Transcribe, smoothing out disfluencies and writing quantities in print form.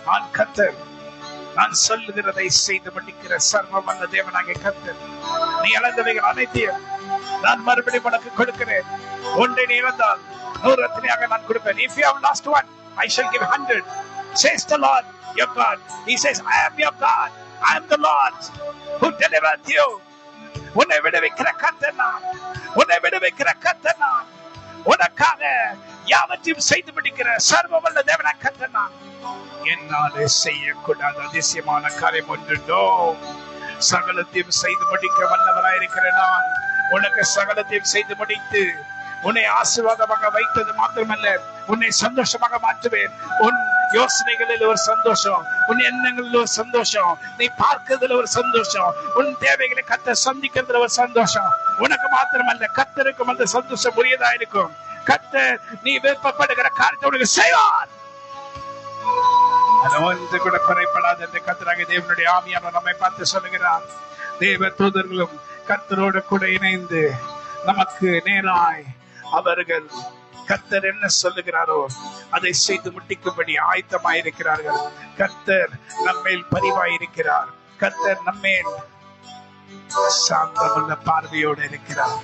நான் கர்த்தர், நான் சொல்லுகிறதை செய்து முடிக்கிற சர்வ வல்ல தேவனாகிய கர்த்தர். நீ இழந்தவைகள் அனைத்தையும் நான் மறுபடியும் உனக்கு கொடுக்கிறேன். ஒன்றை நீ இழந்தால் 100 ரத்தினையாக நான் கொடுப்பேன். If you have lost one, I shall give 100. Says the Lord your God. He says, I am your God. I am the Lord who delivered you. உன்னை விடுவிக்கிற கர்த்தர் நான், உன்னை விடுவிக்கிற கர்த்தர் நான், உனக்காக யாவற்றையும் செய்து முடிக்கிற சர்வ வல்ல தேவனாகிய கர்த்தர் நான். என்னாலே செய்யக்கூடாத அதிசயமான காரியம் ஒன்றுண்டோ? சகலத்தையும் செய்து முடிக்க வல்லவராயிருக்கிற நான் உனக்கு சகலத்தையும் செய்து முடித்து உன்னை ஆசீர்வாதமாக வைத்தது மாத்திரமல்ல, உன்னை சந்தோஷமாக மாற்றுவேன். உன் யோசனைகளில் ஒரு சந்தோஷம், உன் எண்ணங்களில் ஒரு சந்தோஷம், நீ பார்க்கிறதுல ஒரு சந்தோஷம், உன் தேவைகளை கர்த்தர் சந்திக்கிறதுல ஒரு சந்தோஷம். உனக்கு மாத்திரமல்ல, கர்த்தருக்கும் அந்த சந்தோஷம் உரியதா இருக்கும். கர்த்தர் நீ விருப்பப்படுகிற காரியத்தை உனக்கு செய்வார். அது ஒன்று கூட குறைப்படாது என்று கர்த்தராகிய தேவனுடைய ஆவியானவர் நம்மை பார்த்து சொல்லுகிறார். தேவ தூதர்களும் கர்த்தரோடு கூட இணைந்து நமக்கு நேராய் அவர்கள் கர்த்தர் என்ன சொல்லுகிறாரோ அதை செய்து முடிக்கும்படி ஆயத்தமாயிருக்கிறார்கள். கர்த்தர் நம்மேல் பரிவாயிருக்கிறார். கர்த்தர் நம்மேல் சாந்தமுள்ள பார்வையோடு இருக்கிறார்.